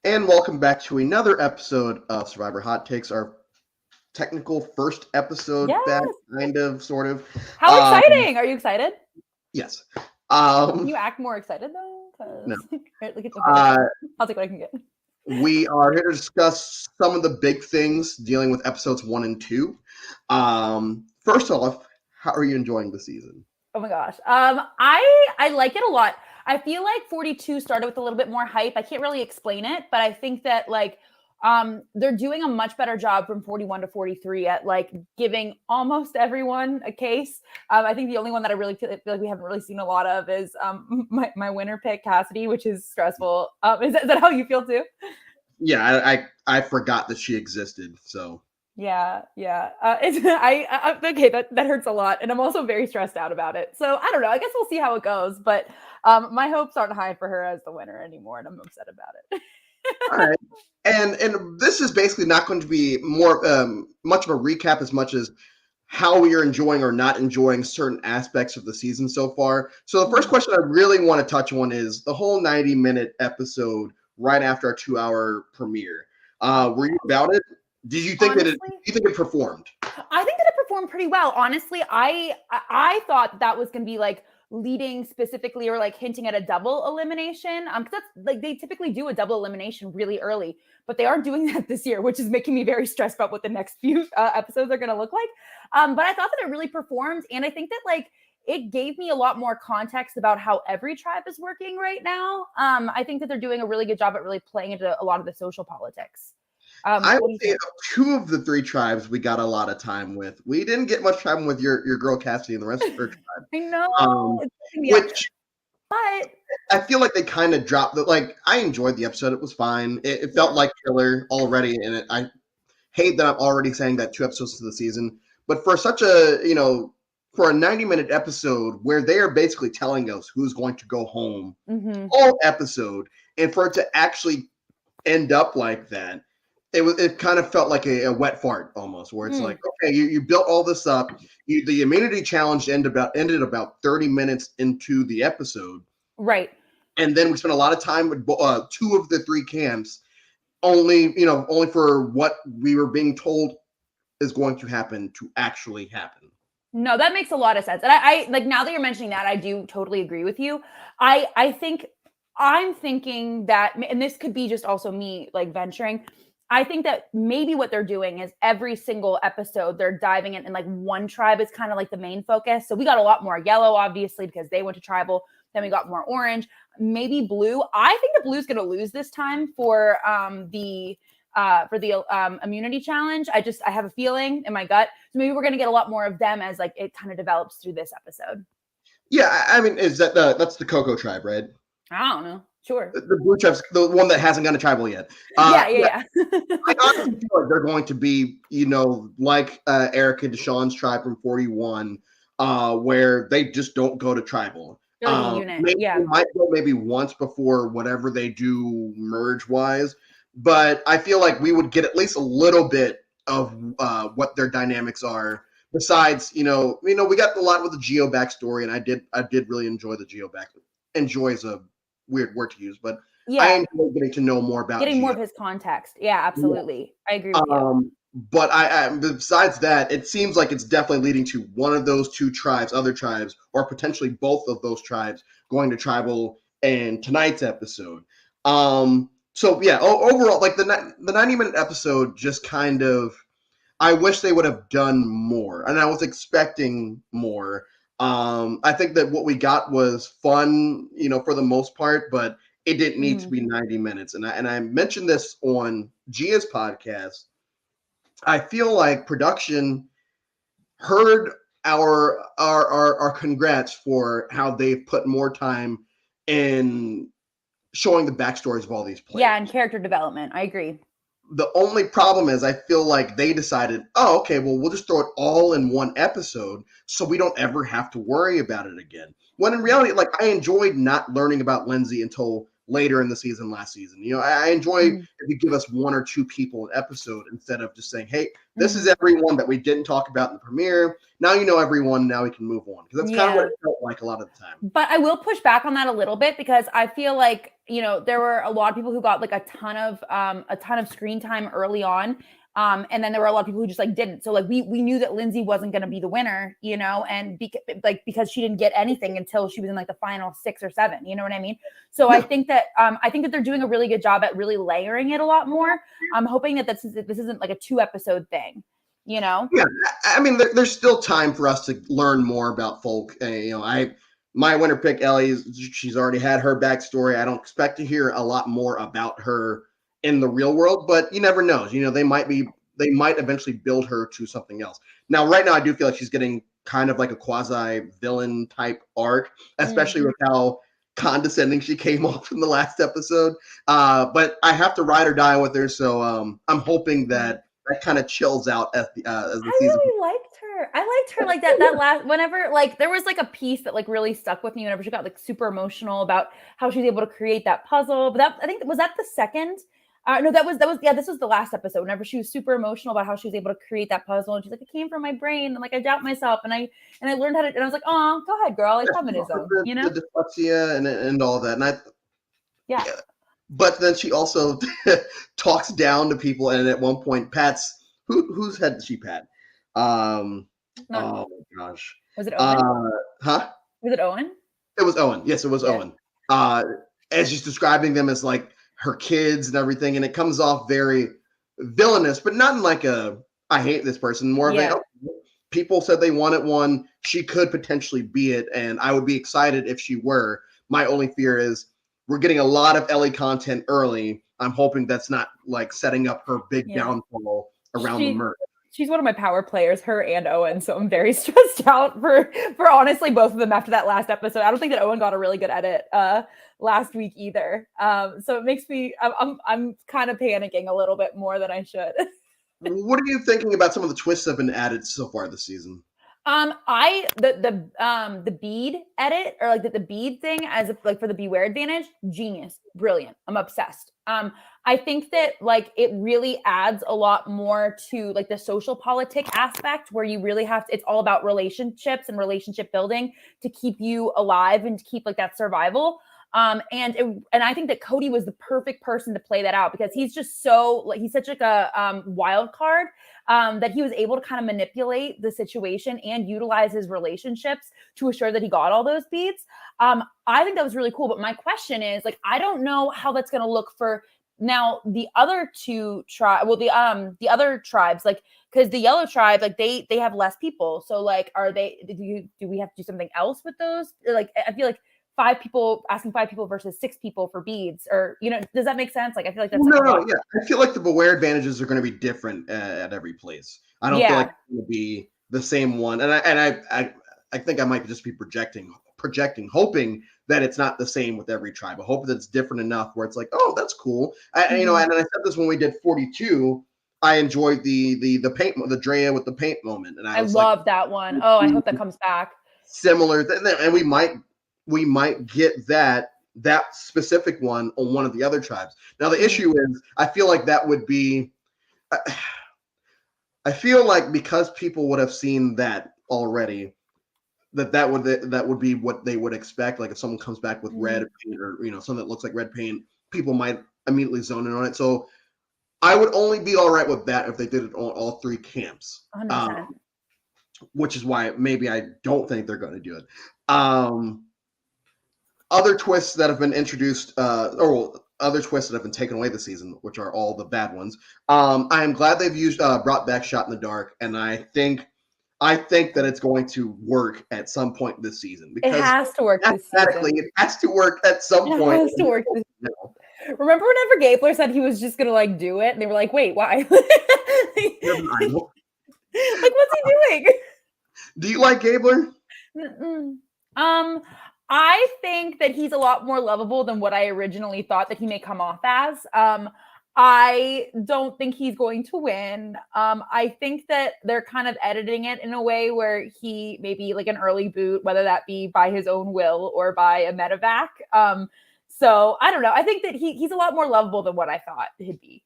And welcome back to another episode of Survivor Hot Takes, our technical first episode back, Yes. kind of, sort of. How exciting! Are you excited? Yes. Can you act more excited though? No. Okay. Uh, I'll take what I can get. we are here to discuss some of the big things dealing with episodes 1 and 2. First off, how are you enjoying the season? Oh my gosh. I like it a lot. I feel like 42 started with a little bit more hype. I can't really explain it, but I think that they're doing a much better job from 41 to 43 at like giving almost everyone a case. I think the only one that I really feel like we haven't really seen a lot of is my winner pick, Cassidy, which is stressful. Is that how you feel too? Yeah, I forgot that she existed, so. Yeah. Okay, that hurts a lot, and I'm also very stressed out about it. So I don't know. I guess we'll see how it goes, but my hopes aren't high for her as the winner anymore, and I'm upset about it. All right, and this is basically not going to be more much of a recap as much as how we are enjoying or not enjoying certain aspects of the season so far. So the first question I really want to touch on is the whole 90-minute episode right after our 2-hour premiere. Were you about it? Did you think Honestly, it performed? I think that it performed pretty well. Honestly, I thought that was going to be like leading specifically or like hinting at a double elimination. Because that's like they typically do a double elimination really early, but they aren't doing that this year, which is making me very stressed about what the next few episodes are going to look like. But I thought that it really performed, and I think that like it gave me a lot more context about how every tribe is working right now. I think that they're doing a really good job at really playing into a lot of the social politics. I would say of 2 of the 3 tribes we got a lot of time with. We didn't get much time with your girl Cassidy and the rest of her tribe. I know. Which but I feel like they kind of dropped the like. I enjoyed the episode; it was fine. It felt like filler already, and I hate that I'm already saying that 2 episodes to the season. But for such a for a 90-minute episode where they are basically telling us who's going to go home all episode, and for it to actually end up like that, it kind of felt like a wet fart almost, where it's like, okay, you built all this up. The immunity challenge ended about 30 minutes into the episode. Right. And then we spent a lot of time with 2 of the 3 camps, only for what we were being told is going to happen to actually happen. No, that makes a lot of sense. And I like, now that you're mentioning that, I do totally agree with you. I'm thinking that, and this could be just also me like venturing, I think that maybe what they're doing is every single episode they're diving in, and like one tribe is kind of like the main focus. So we got a lot more yellow, obviously, because they went to tribal. Then we got more orange, maybe blue. I think the blue's going to lose this time for the immunity challenge. I have a feeling in my gut. So maybe we're going to get a lot more of them as like it kind of develops through this episode. Yeah, I mean, is that's the Coco tribe, right? I don't know. Sure. The blue tribe's the one that hasn't gone to tribal yet. Yeah. I honestly feel like they're going to be, like Erica Deshawn's tribe from 41, where they just don't go to tribal. They're like a unit. Maybe they might go maybe once before whatever they do merge-wise, but I feel like we would get at least a little bit of what their dynamics are. Besides, we got a lot with the Geo backstory, and I did really enjoy the Geo back. Enjoy is a weird word to use, but I enjoy getting to know more about more of his context. Yeah, absolutely. Yeah. I agree with you. But besides that, it seems like it's definitely leading to one of those 2 tribes, other tribes, or potentially both of those tribes going to tribal in tonight's episode. So yeah, overall, like the 90-minute episode just kind of, I wish they would have done more, and I was expecting more. I think that what we got was fun, for the most part, but it didn't need to be 90 minutes. And I mentioned this on Gia's podcast. I feel like production heard our congrats for how they've put more time in showing the backstories of all these players. Yeah, and character development. I agree. The only problem is I feel like they decided, oh, okay, well, we'll just throw it all in one episode so we don't ever have to worry about it again. When in reality, like, I enjoyed not learning about Lindsay until later in the season last season. I enjoy if you give us 1 or 2 people an episode instead of just saying, hey, This is everyone that we didn't talk about in the premiere. Now you know everyone. Now we can move on, because that's kind of what it felt like a lot of the time. But I will push back on that a little bit, because I feel like, there were a lot of people who got like a ton of screen time early on. And then there were a lot of people who just like didn't. So like we knew that Lindsay wasn't going to be the winner, and because she didn't get anything until she was in like the final 6 or 7. You know what I mean? So I think that they're doing a really good job at really layering it a lot more. I'm hoping that this isn't like a 2-episode thing. Yeah, I mean, there's still time for us to learn more about Folk. My winner pick, Ellie, she's already had her backstory. I don't expect to hear a lot more about her in the real world, but you never know. They might eventually build her to something else. Now, right now, I do feel like she's getting kind of like a quasi-villain type arc, especially with how condescending she came off in the last episode. But I have to ride or die with her, so I'm hoping that kind of chills out as the season. Really liked her. I liked her like that last, whenever like there was like a piece that like really stuck with me whenever she got like super emotional about how she was able to create that puzzle. But I think was that the second. No, that was this was the last episode. Whenever she was super emotional about how she was able to create that puzzle, and she's like, "It came from my brain, and like I doubt myself, and I learned how to." And I was like, "Oh, go ahead, girl, like feminism, the dyslexia and all that." And yeah. But then she also talks down to people, and at one point, Pat's whose head did she pat? Oh my gosh, was it Owen? Huh? Was it Owen? It was Owen. Yes, it was Owen. As she's describing them as like her kids and everything, and it comes off very villainous, but not in like a I hate this person. More of like, people said they wanted one. She could potentially be it, and I would be excited if she were. My only fear is we're getting a lot of Ellie content early. I'm hoping that's not like setting up her big downfall around the murder. She's one of my power players, her and Owen. So I'm very stressed out for honestly both of them after that last episode. I don't think that Owen got a really good edit last week either. So it makes me I'm kind of panicking a little bit more than I should. What are you thinking about some of the twists that have been added so far this season? The bead edit, or like the bead thing as if like for the Beware advantage, genius, brilliant. I'm obsessed. I think that like it really adds a lot more to like the social politic aspect, where you really have to, it's all about relationships and relationship building to keep you alive and to keep like that survival. And I think that Cody was the perfect person to play that out, because he's just so like, he's such like a wild card that he was able to kind of manipulate the situation and utilize his relationships to assure that he got all those beats. I think that was really cool. But my question is like, I don't know how that's going to look for now the other two the other tribes, like, because the yellow tribe, like they have less people. So like, do we have to do something else with those? Like, I feel like 5 people versus 6 people for beads, or does that make sense? Like, I feel like that's I feel like the Beware advantages are going to be different at every place. I don't feel like it's going to be the same one, and I think I might just be projecting, hoping that it's not the same with every tribe. I hope that it's different enough where it's like, oh, that's cool. And I said this when we did 42. I enjoyed the paint, the Drea with the paint moment, and I love that one. Oh, I hope that comes back. Similar, and we might get that specific one on one of the other tribes. Now, the issue is, I feel like that would be, I feel like because people would have seen that already, that would be what they would expect. Like if someone comes back with red paint, or something that looks like red paint, people might immediately zone in on it. So I would only be all right with that if they did it on all 3 camps. Which is why maybe I don't think they're going to do it. Other twists that have been introduced, or other twists that have been taken away this season, which are all the bad ones. I am glad they've brought back Shot in the Dark, and I think that it's going to work at some point this season, because it has to work this season. It has to work at some point. It has to work this season. Remember whenever Gabler said he was just gonna like do it, and they were like, "Wait, why?" Like, what's he doing? Do you like Gabler? I think that he's a lot more lovable than what I originally thought that he may come off as. I don't think he's going to win. I think that they're kind of editing it in a way where he may be like an early boot, whether that be by his own will or by a medevac. So I don't know. I think that he's a lot more lovable than what I thought he'd be,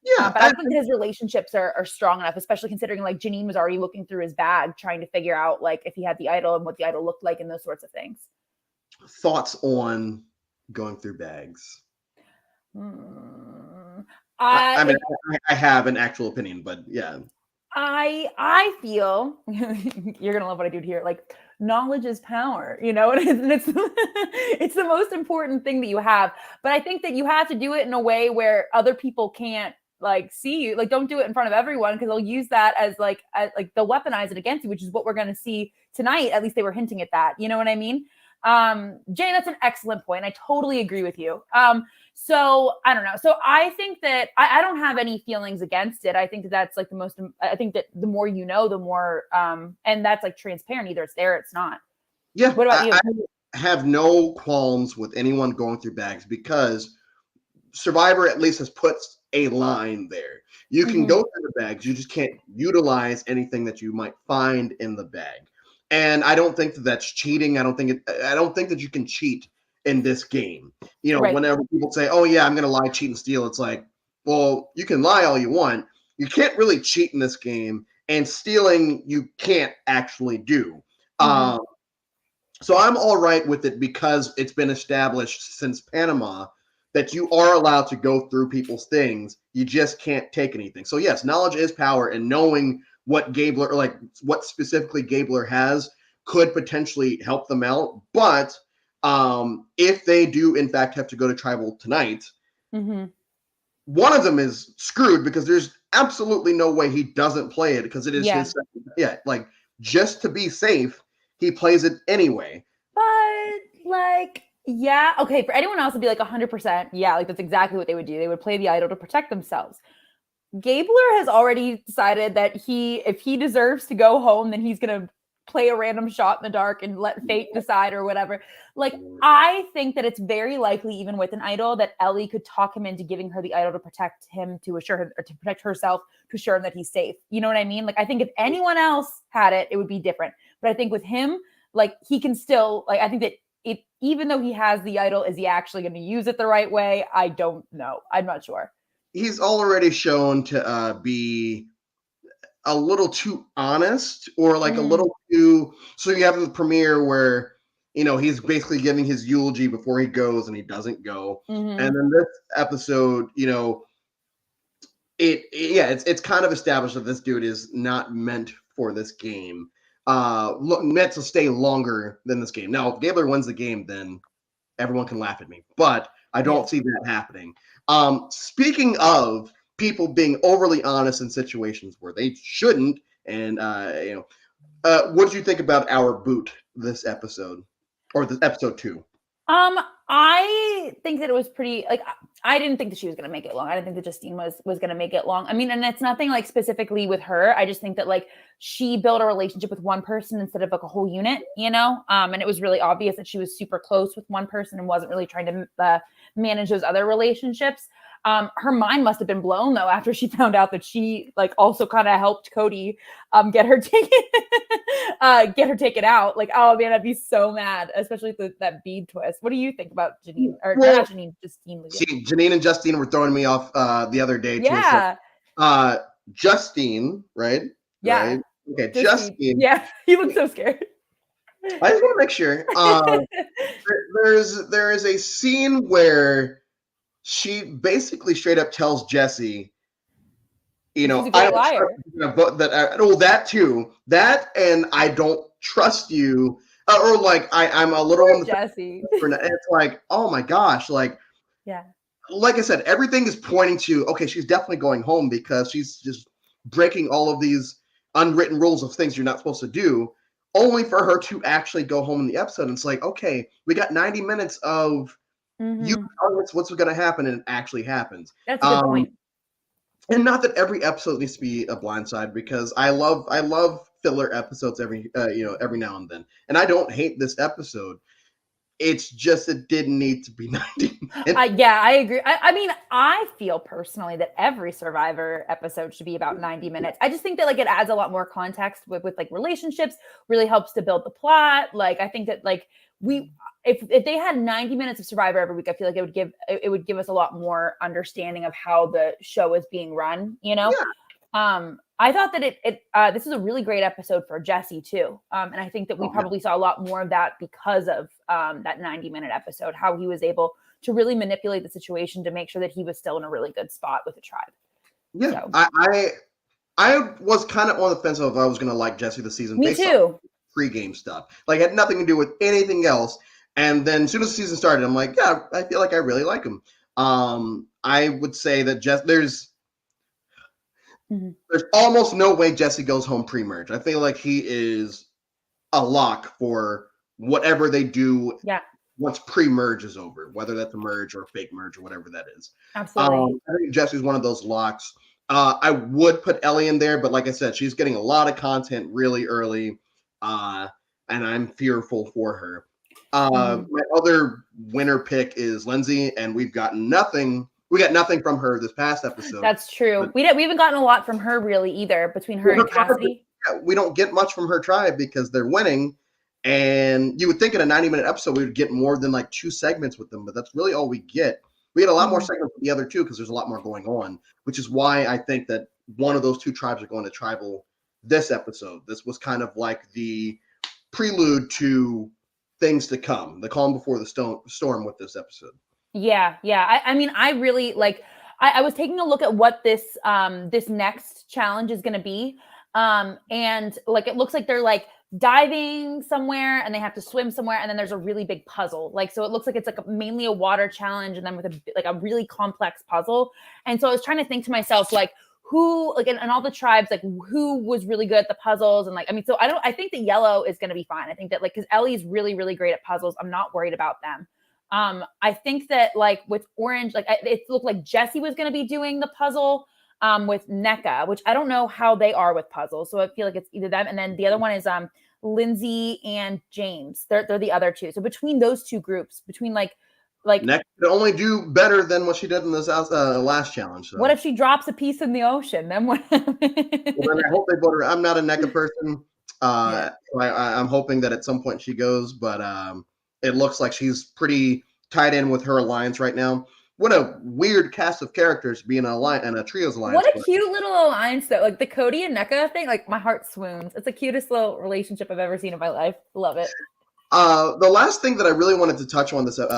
Yeah, But I don't think that his relationships are strong enough, especially considering like Janine was already looking through his bag, trying to figure out like if he had the idol and what the idol looked like and those sorts of things. thoughts on going through bags? Hmm. I mean, Like I have an actual opinion, but yeah. I feel you're gonna love what I do here. Like knowledge is power, you know, and it's it's the most important thing that you have. But I think that you have to do it in a way where other people can't like see you. Like don't do it in front of everyone because they'll use that as like they'll weaponize it against you, which is what we're gonna see tonight. At least they were hinting at that. You know what I mean? Jay, that's an excellent point. I totally agree with you. So I don't know. So I think that I don't have any feelings against it. I think that that's like the most, I think that the more you know, the more, and that's like transparent. Either it's there, or it's not. Yeah. What about you? I have no qualms with anyone going through bags because Survivor at least has put a line there. You can go through the bags, you just can't utilize anything that you might find in the bag. And I don't think that that's cheating. I don't think that you can cheat in this game. You know, Right. whenever people say, "Oh yeah, I'm going to lie, cheat, and steal," it's like, well, you can lie all you want. You can't really cheat in this game, and stealing you can't actually do. Um, so I'm all right with it because it's been established since Panama that you are allowed to go through people's things. You just can't take anything. So yes, knowledge is power, and knowing what Gabler, like what specifically Gabler has, could potentially help them out. But if they do in fact have to go to tribal tonight, one of them is screwed because there's absolutely no way he doesn't play it because it is his. Yeah, like just to be safe, he plays it anyway. But like, yeah, okay. For anyone else, it'd be like 100%. Yeah, like that's exactly what they would do. They would play the idol to protect themselves. Gabler has already decided that if he deserves to go home, then he's gonna play a random shot in the dark and let fate decide or whatever. Like, I think that it's very likely, even with an idol, that Ellie could talk him into giving her the idol to protect him, to assure him, or to protect herself, to assure him that he's safe. You know what I mean? Like, I think if anyone else had it, it would be different. But I think with him, like, he can still, like, I think that even though he has the idol, is he actually going to use it the right way? I don't know. I'm not sure. He's already shown to be a little too honest or like a little too. So you have the premiere where he's basically giving his eulogy before he goes and he doesn't go. And then this episode, it's kind of established that this dude is not meant for this game. Meant to stay longer than this game. Now, if Gabler wins the game, then everyone can laugh at me, but I don't see that happening. Speaking of people being overly honest in situations where they shouldn't, and what did you think about our boot this episode, or this episode 2? I think that it was pretty, like, I didn't think that she was going to make it long. I didn't think that Justine was going to make it long. I mean, and it's nothing like specifically with her. I just think that like she built a relationship with one person instead of like a whole unit, and it was really obvious that she was super close with one person and wasn't really trying to manage those other relationships. Her mind must have been blown though after she found out that she like also kind of helped Cody get her taken out. Like, oh man, I'd be so mad, especially with that bead twist. What do you think about Janine or not Janine, Justine? See, Janine and Justine were throwing me off the other day too. Yeah. So, Justine, right? Yeah. Right? Okay, Justine. Yeah, he looks so scared. I just want to make sure. There is a scene where she basically straight up tells Jesse, she's a great liar. That too. That and I don't trust you, or like I'm a little on the Jesse. It's like, oh my gosh, like, yeah. Like I said, everything is pointing to okay, she's definitely going home because she's just breaking all of these unwritten rules of things you're not supposed to do, only for her to actually go home in the episode. And it's like, okay, we got 90 minutes of you tell us what's going to happen, and it actually happens. That's a good point. And not that every episode needs to be a blindside, because I love filler episodes every now and then, and I don't hate this episode. It's just it didn't need to be 90 minutes. Yeah, I agree. I mean, I feel personally that every Survivor episode should be about 90 minutes. I just think that like it adds a lot more context with like relationships, really helps to build the plot. Like I think that like if they had 90 minutes of Survivor every week, I feel like it would give us a lot more understanding of how the show is being run, you know? Yeah. I thought that this is a really great episode for Jesse too. And I think that we probably saw a lot more of that because of that 90-minute episode, how he was able to really manipulate the situation to make sure that he was still in a really good spot with the tribe. Yeah. So. I was kind of on the fence of if I was going to like Jesse this season. Me based too. on pre-game stuff. Like, it had nothing to do with anything else. And then as soon as the season started, I'm like, yeah, I feel like I really like him. I would say that there's almost no way Jesse goes home pre-merge. I feel like he is a lock for whatever they do once pre-merge is over, whether that's a merge or a fake merge or whatever that is. Absolutely. I think Jesse's one of those locks. I would put Ellie in there, but like I said, she's getting a lot of content really early, and I'm fearful for her. My other winner pick is Lindsay, and we got nothing from her this past episode. That's true. We haven't gotten a lot from her really either, between her and Cassidy. We don't get much from her tribe because they're winning, and you would think in a 90-minute episode we would get more than like 2 segments with them, but that's really all we get. We get a lot more segments with the other 2 because there's a lot more going on, which is why I think that one of those 2 tribes are going to tribal this episode. This was kind of like the prelude to things to come, the calm before the storm with this episode. Yeah. I mean, I really like. I was taking a look at what this next challenge is going to be, and like it looks like they're like diving somewhere and they have to swim somewhere, and then there's a really big puzzle. Like, so it looks like it's like mainly a water challenge, and then with a really complex puzzle. And so I was trying to think to myself, like, who, like, in all the tribes, like, who was really good at the puzzles, and like, I mean, so I think that Yellow is going to be fine. I think that, like, because Ellie's really, really great at puzzles. I'm not worried about them. I think that, like, with Orange, like, it looked like Jesse was going to be doing the puzzle with NECA, which I don't know how they are with puzzles. So I feel like it's either them, and then the other one is Lindsay and James. They're the other 2. So between those 2 groups, between like NECA could only do better than what she did in this last challenge. So. What if she drops a piece in the ocean? Then what? Well, then I hope they vote her. I'm not a NECA person. So I'm hoping that at some point she goes, but it looks like she's pretty tied in with her alliance right now. What a weird cast of characters being a trios alliance. What a cute little alliance, though. Like the Cody and NECA thing, like my heart swoons. It's the cutest little relationship I've ever seen in my life. Love it. The last thing that I really wanted to touch on this, going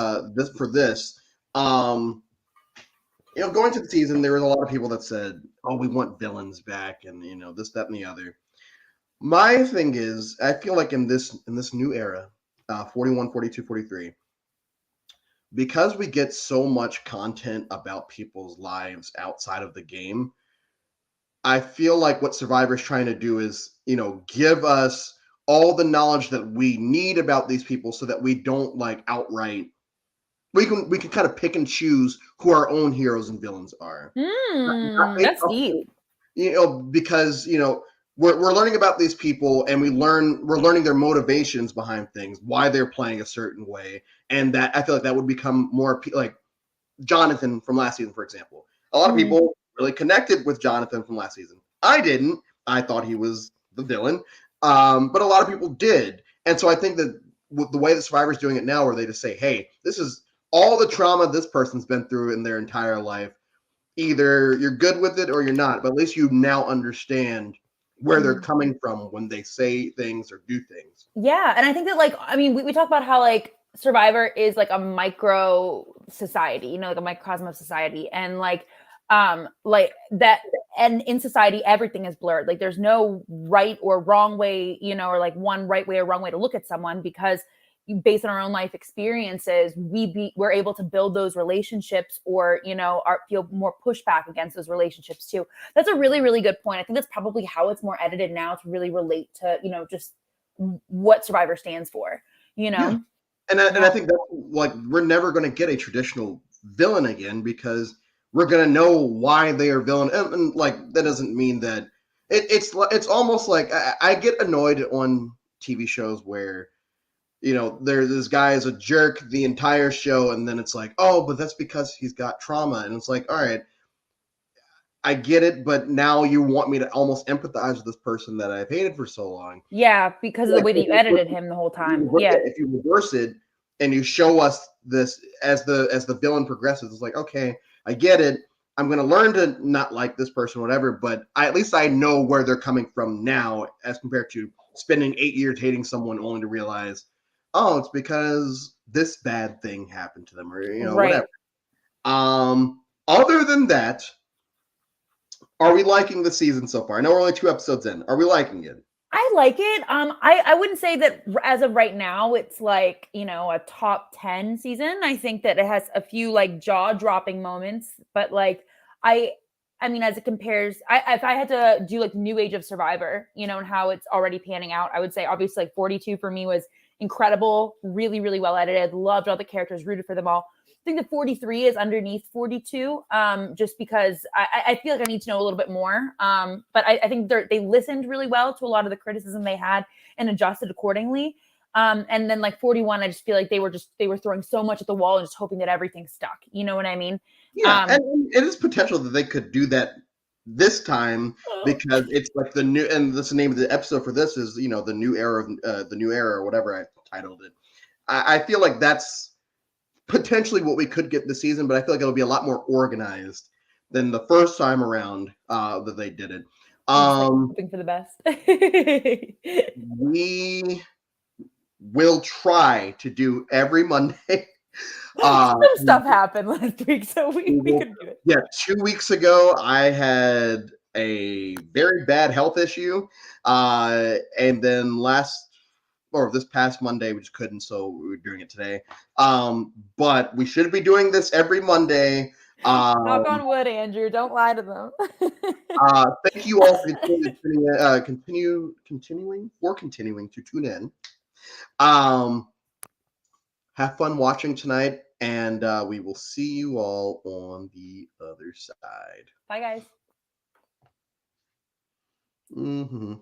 to the season, there was a lot of people that said, "Oh, we want villains back," and this, that, and the other. My thing is, I feel like in this new era, 41, 42, 43, because we get so much content about people's lives outside of the game, I feel like what Survivor's trying to do is, give us all the knowledge that we need about these people so that we don't like outright. We can kind of pick and choose who our own heroes and villains are. That's deep. Because we're learning about these people, and we're learning their motivations behind things, why they're playing a certain way, and that I feel like that would become more like Jonathan from last season, for example. A lot of people really connected with Jonathan from last season. I didn't. I thought he was the villain, but a lot of people did. And so I think that with the way the Survivor's doing it now, where they just say, "Hey, this is all the trauma this person's been through in their entire life. Either you're good with it or you're not, but at least you now understand where they're coming from when they say things or do things." Yeah. And I think that, like, I mean, we talk about how, like, Survivor is like a micro society, like a microcosm of society. And like that, and in society, everything is blurred. Like there's no right or wrong way, or like one right way or wrong way to look at someone, because based on our own life experiences, we're able to build those relationships, or feel more pushback against those relationships too. That's a really, really good point. I think that's probably how it's more edited now to really relate to just what Survivor stands for. Yeah. And I think that's like, we're never going to get a traditional villain again, because we're going to know why they are villain, and like that doesn't mean that it's almost like I get annoyed on TV shows where there's this guy is a jerk the entire show, and then it's like, oh, but that's because he's got trauma. And it's like, all right, I get it, but now you want me to almost empathize with this person that I've hated for so long. Yeah, because of the way that you edited him the whole time. Yeah. If you reverse it, and you show us this as the villain progresses. It's like, okay, I get it. I'm going to learn to not like this person, whatever, but at least I know where they're coming from now as compared to spending 8 years hating someone only to realize, oh, it's because this bad thing happened to them, or Right. whatever. Other than that, are we liking the season so far? I know we're only 2 episodes in. Are we liking it? I like it. I wouldn't say that as of right now it's like, a top 10 season. I think that it has a few like jaw-dropping moments, but like I I mean, as it compares, if I had to do like New Age of Survivor, and how it's already panning out, I would say obviously like 42 for me was incredible, really, really well edited. Loved all the characters, rooted for them all. I think that 43 is underneath 42, just because I feel like I need to know a little bit more. But I think they listened really well to a lot of the criticism they had and adjusted accordingly. And then like 41, I just feel like they were throwing so much at the wall and just hoping that everything stuck. You know what I mean? Yeah, and it is potential that they could do that this time because it's like the new, and this is the name of the episode for this is the new era of the new era or whatever I titled it. I feel like that's potentially what we could get this season, but I feel like it'll be a lot more organized than the first time around that they did it. Just like hoping for the best. We will try to do every Monday. Some stuff happened last week, so we could do it. Yeah, 2 weeks ago, I had a very bad health issue, and then this past Monday, we just couldn't, so we're doing it today. But we should be doing this every Monday. Knock on wood, Andrew. Don't lie to them. Thank you all for continuing to tune in. Have fun watching tonight, and we will see you all on the other side. Bye, guys. Mm-hmm.